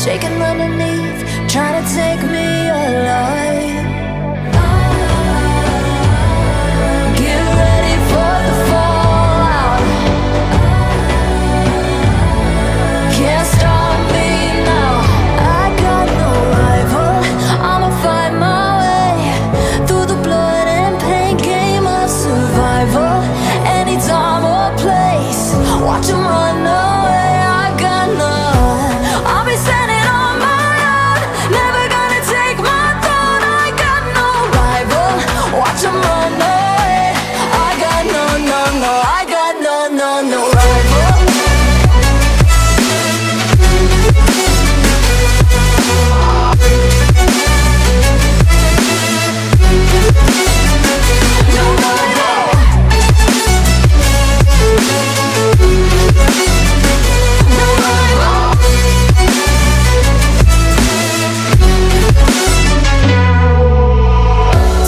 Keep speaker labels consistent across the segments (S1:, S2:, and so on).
S1: shaking underneath, trying to take me alive. Get ready for the fallout. Can't stop me now. I got no rival. I'ma find my way through the blood and pain game of survival. Any time or place, watch 'em run away. I got none. I'll be standing on my own, never gonna take my throne. I got no rival. Watch 'em run away. I got no, no, no. I got no, no, no rival. No rival. No rival.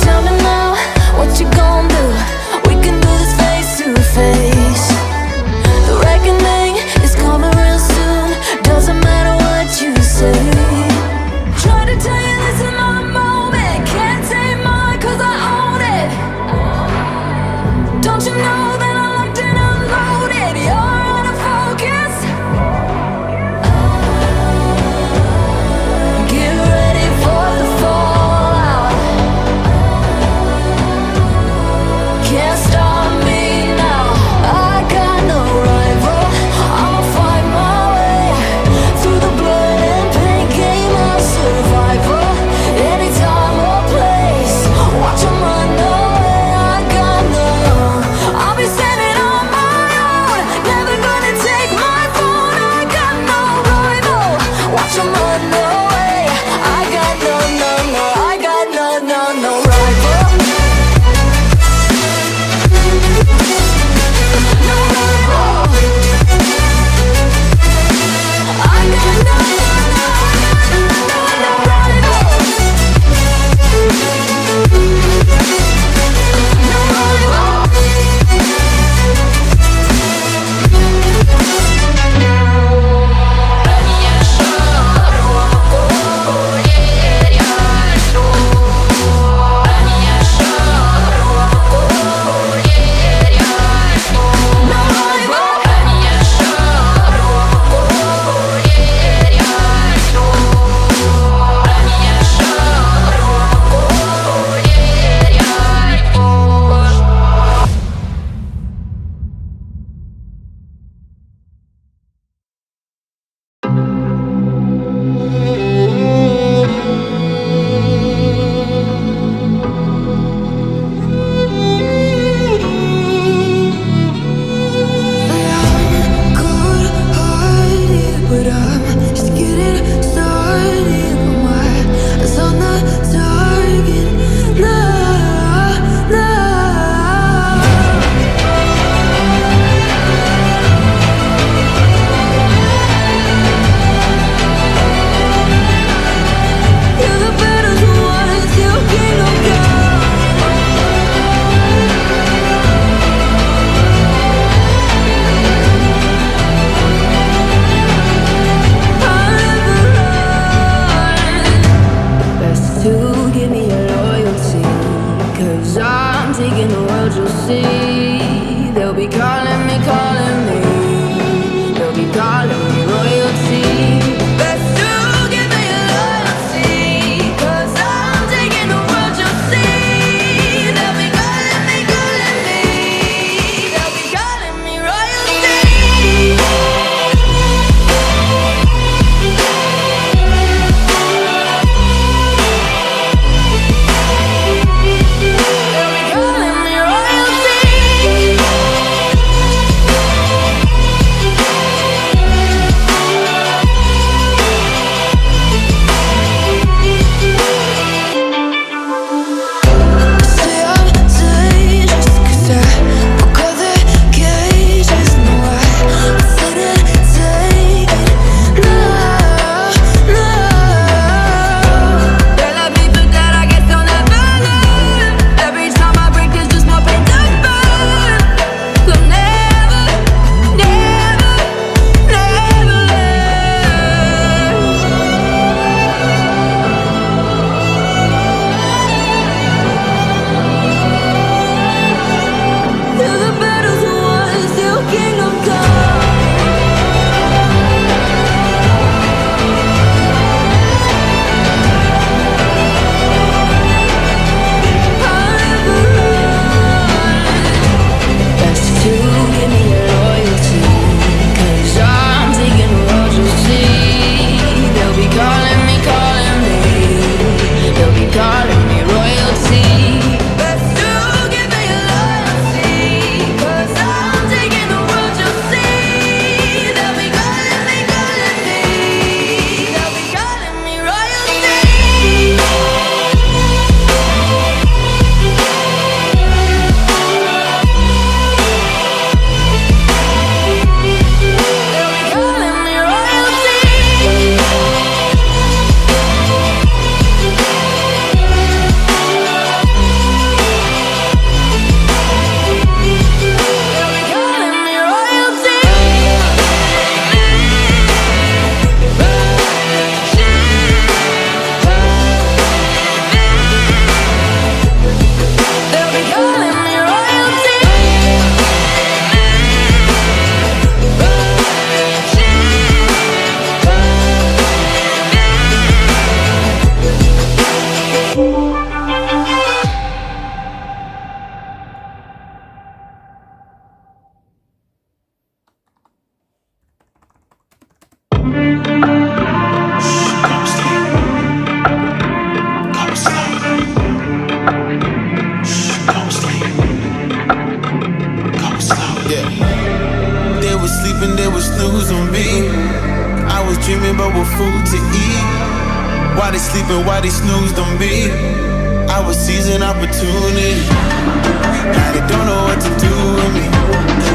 S1: Tell me now, what you gon' do? We can do this face to face. The reckoning is coming real soon. Doesn't matter what you say. Try to tell you this is my moment. Can't take mine 'cause I own it. Don't you know that I'm locked and unloaded? You're out of focus. Get ready for the fallout. Can't stop me now. I got no rival. I'ma find my way through the blood and pain game of survival. Any time or place, watch 'em run away. I got no. I'll be standing on my own, never gonna take my phone. I got no rival. Watch 'em run away. I got no, no, no. I got no, no, no rival. No rival. I got no, no, no, no rival. No rival. But I'm just getting started. My eyes on the target. No, no. You're the better one, still king of gold. Best to give me your loyalty, 'cause I'm taking the world, you'll see. They'll be calling me, calling me. They'll be calling me royalty. Best to give me your loyalty, 'cause I'm taking the world, you'll see. They'll be calling me, calling me. They'll be calling me royalty. They'll be calling me royalty.
S2: They would snooze on me. I was dreaming about what food to eat. Why they sleeping, why they snoozed on me? I was seizing opportunity. Now they don't know what to do with me.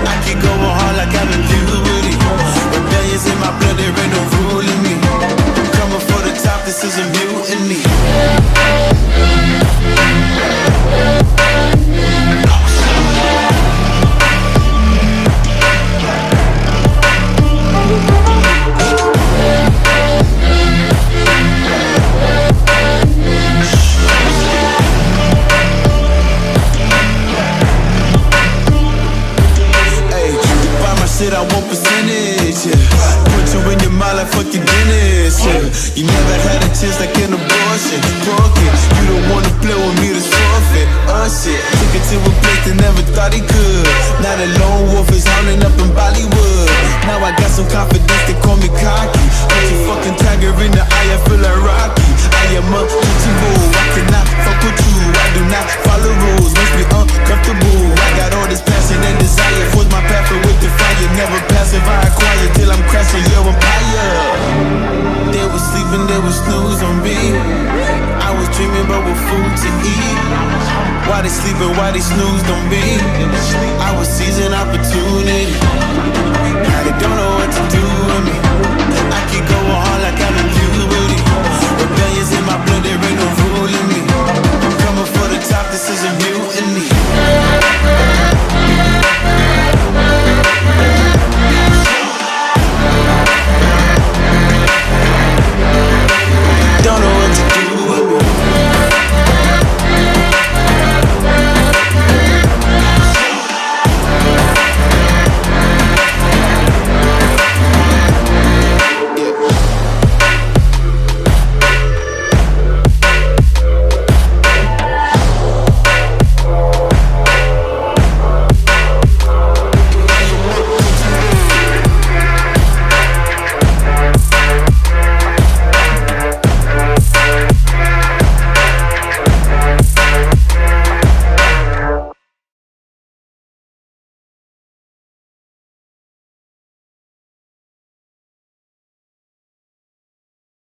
S2: I keep going hard like I'm in puberty. Rebellions in my blood, there ain't no ruling me. Coming for the top, this is a mutiny. Shit, I want percentage, yeah. Put you in your mind like fuck your dentist, yeah. You never had a chance like an abortion. Broken, you don't wanna play with me, this forfeit. Shit, took it to a place that never thought he could. Now the lone wolf is howling up in Bollywood. Now I got some confidence, they call me cocky. Put your fucking tiger in the eye, I feel like Rocky. I am untouchable, I cannot fuck with you. I do not follow rules, makes me uncomfortable. I got all this passion and desire, force my path with the fire. Never passive, I acquire till I'm crashing your empire. They were sleeping, they would snooze on me. I was dreaming about what food to eat. Why they sleeping, why they snoozed on me? I was seizing opportunity.